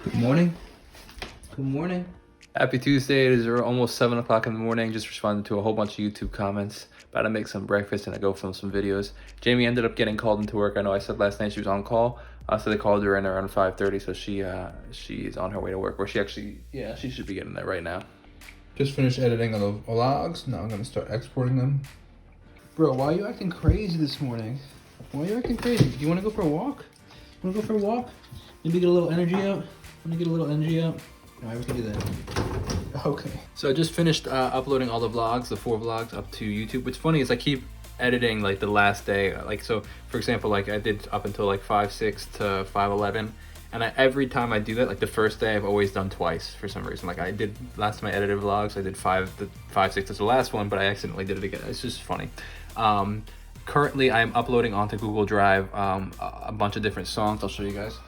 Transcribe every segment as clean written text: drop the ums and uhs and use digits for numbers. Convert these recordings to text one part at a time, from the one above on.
Good morning. Good morning. Happy Tuesday. It is almost 7 o'clock in the morning. Just responded to a whole bunch of YouTube comments. About to make some breakfast and I go film some videos. Jamie ended up getting called into work. I know I said last night she was on call. So they called her in around 5:30. So she's on her way to work. Or she should be getting there right now. Just finished editing all the vlogs. Now I'm going to start exporting them. Bro, why are you acting crazy this morning? Why are you acting crazy? Do you want to go for a walk? Want to go for a walk? Maybe get a little energy out? Want to get a little energy out? All right, we can do that. Okay. So I just finished uploading all the vlogs, the 4 vlogs up to YouTube. What's funny is I keep editing like the last day. Like, so for example, like I did up until like 5/6 to 5/11. And every time I do that, like the first day I've always done twice for some reason. Like I did last time I edited vlogs, I did 5/6 as the last one, but I accidentally did it again. It's just funny. Currently I'm uploading onto Google Drive a bunch of different songs. I'll show you guys.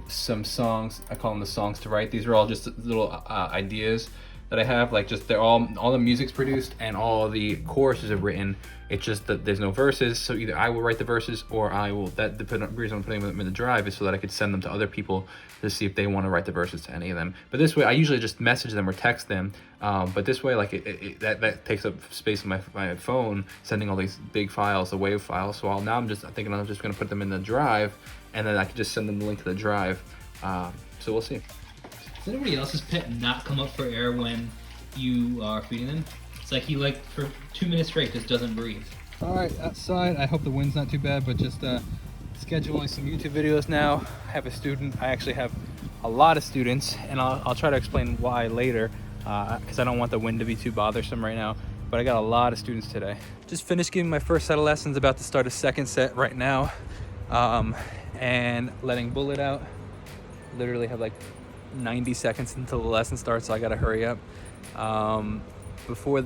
Some songs, I call them the songs to write. These are all just little ideas that I have. Like, just they're all the music's produced and all the choruses are written. It's just that there's no verses, so either I will write the verses or I will. That the reason I'm putting them in the drive is so that I could send them to other people to see if they want to write the verses to any of them. But this way, I usually just message them or text them. But this way, like that takes up space on my phone, sending all these big files, the WAV files. So now I'm just thinking I'm just gonna put them in the drive, and then I can just send them the link to the drive. So we'll see. Does anybody else's pet not come up for air when you are feeding them? It's like he for 2 minutes straight just doesn't breathe. All right, outside. I hope the wind's not too bad, but just scheduling some YouTube videos now. I have a student. I actually have a lot of students, and I'll try to explain why later, because I don't want the wind to be too bothersome right now. But I got a lot of students today. Just finished giving my first set of lessons. About to start a second set right now, and letting Bullet out. Literally have like 90 seconds until the lesson starts, so I gotta hurry up.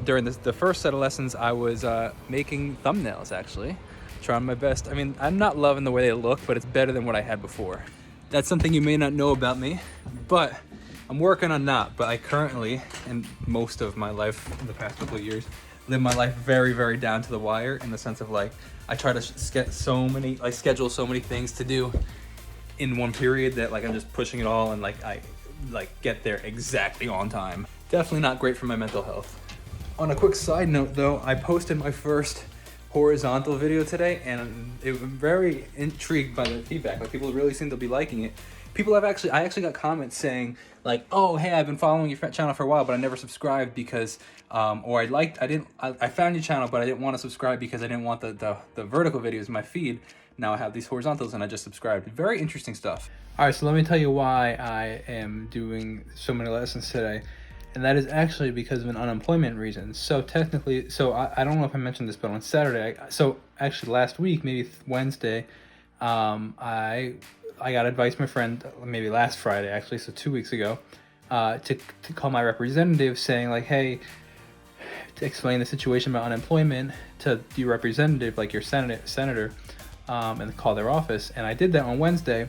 During the first set of lessons, I was making thumbnails, actually. Trying my best. I mean, I'm not loving the way they look, but it's better than what I had before. That's something you may not know about me, but I'm working on that. But I currently, and most of my life in the past couple of years, live my life very, very down to the wire, in the sense of like, I try to schedule so many things to do in one period that like I'm just pushing it all, and like I get there exactly on time. Definitely not great for my mental health. On a quick side note though, I posted my first horizontal video today, and I'm very intrigued by the feedback. Like, people really seem to be liking it. I actually got comments saying like, oh hey, I've been following your channel for a while, but I never subscribed because or I found your channel, but I didn't want to subscribe because I didn't want the vertical videos in my feed. Now I have these horizontals and I just subscribed. Very interesting stuff. All right, so let me tell you why I am doing so many lessons today. And that is actually because of an unemployment reason. So technically, I don't know if I mentioned this, but on Saturday, actually last week, maybe Wednesday, I got advice from my friend, maybe last Friday actually, so 2 weeks ago, to call my representative saying like, hey, to explain the situation about unemployment to your representative, like your senator, and call their office. And I did that on Wednesday.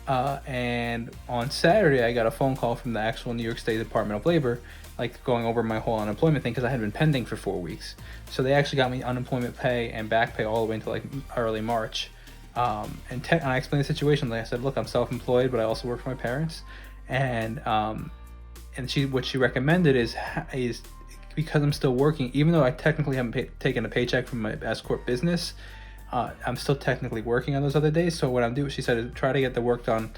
And on Saturday, I got a phone call from the actual New York State Department of Labor, like going over my whole unemployment thing, because I had been pending for 4 weeks. So they actually got me unemployment pay and back pay all the way until like early March. And I explained the situation. Like I said, look, I'm self-employed, but I also work for my parents. And what she recommended is because I'm still working, even though I technically haven't taken a paycheck from my S Corp business, I'm still technically working on those other days. So what I'm doing, she said, is try to get the work done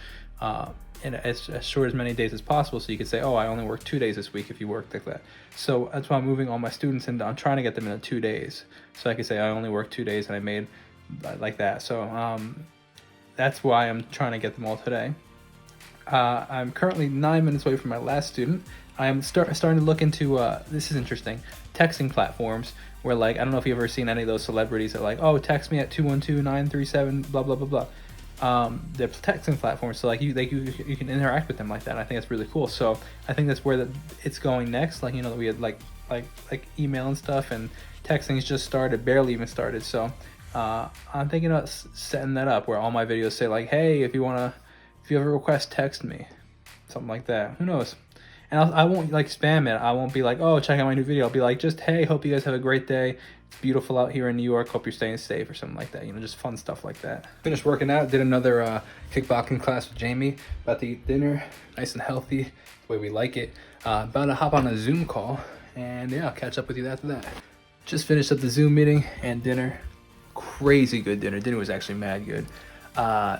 in as short as many days as possible. So you could say, oh, I only work 2 days this week if you work like that. So that's why I'm moving all my students, and I'm trying to get them in 2 days. So I could say I only work 2 days and I made like that. So that's why I'm trying to get them all today. I'm currently 9 minutes away from my last student. I'm starting to look into, this is interesting, texting platforms where, like, I don't know if you've ever seen any of those celebrities that are like, oh, text me at 212-937, blah, blah, blah, blah. They're texting platforms, so like you can interact with them like that. I think that's really cool. So I think that's where it's going next. Like, you know, we had like email and stuff, and texting's just started, barely even started. So I'm thinking about setting that up where all my videos say like, hey, if you have a request, text me, something like that. Who knows? And I won't like spam it. I won't be like, oh, check out my new video. I'll be like, just, hey, hope you guys have a great day. It's beautiful out here in New York. Hope you're staying safe or something like that. You know, just fun stuff like that. Finished working out. Did another kickboxing class with Jamie. About to eat dinner. Nice and healthy, the way we like it. About to hop on a Zoom call. And yeah, I'll catch up with you after that. Just finished up the Zoom meeting and dinner. Crazy good dinner. Dinner was actually mad good.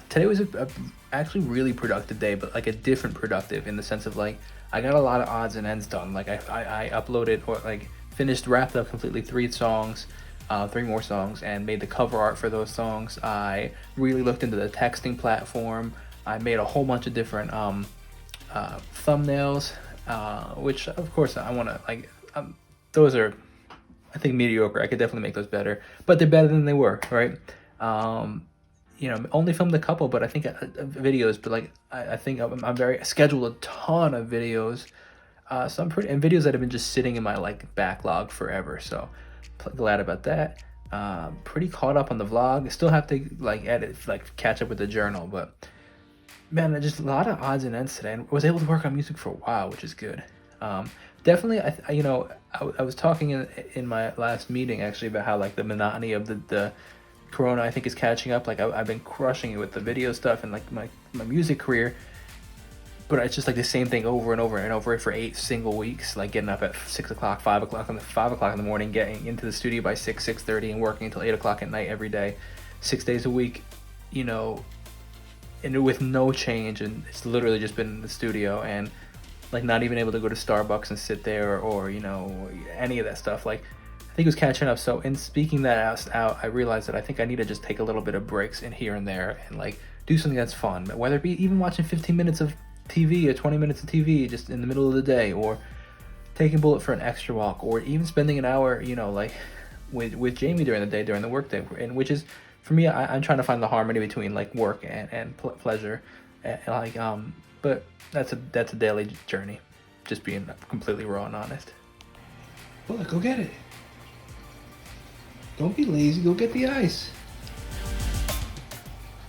Today was a actually really productive day, but like a different productive in the sense of like I got a lot of odds and ends done. Like I uploaded or like wrapped up completely 3 more songs, and made the cover art for those songs. I really looked into the texting platform. I made a whole bunch of different thumbnails, which of course I want to like. Those are, I think, mediocre. I could definitely make those better, but they're better than they were, right? You know, only filmed a couple, but I think videos. But like, I think I scheduled a ton of videos, some pretty and videos that have been just sitting in my like backlog forever. So glad about that. Pretty caught up on the vlog. I still have to like edit, like catch up with the journal, but man, just a lot of odds and ends today. And I was able to work on music for a while, which is good. Definitely, I was talking in my last meeting actually about how like the monotony of the Corona I think is catching up. Like I've been crushing it with the video stuff and like my music career, but it's just like the same thing over and over and over for 8 single weeks. Like getting up at 6 o'clock, 5 o'clock, 5 o'clock in the morning, getting into the studio by 6:30, and working until 8 o'clock at night every day, 6 days a week. You know, and with no change, and it's literally just been in the studio and like not even able to go to Starbucks and sit there or you know any of that stuff. Like I think it was catching up. So in speaking that out, I realized that I think I need to just take a little bit of breaks in here and there and like do something that's fun, whether it be even watching 15 minutes of TV or 20 minutes of TV just in the middle of the day, or taking Bullet for an extra walk, or even spending an hour, you know, like with Jamie during the day, during the work day, and which is for me, I'm trying to find the harmony between like work and pleasure, and like but that's a daily journey, just being completely raw and honest. Bullet, go get it. Don't be lazy. Go get the ice.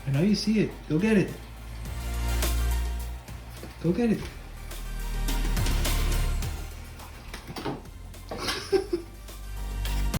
I know you see it. Go get it. Go get it.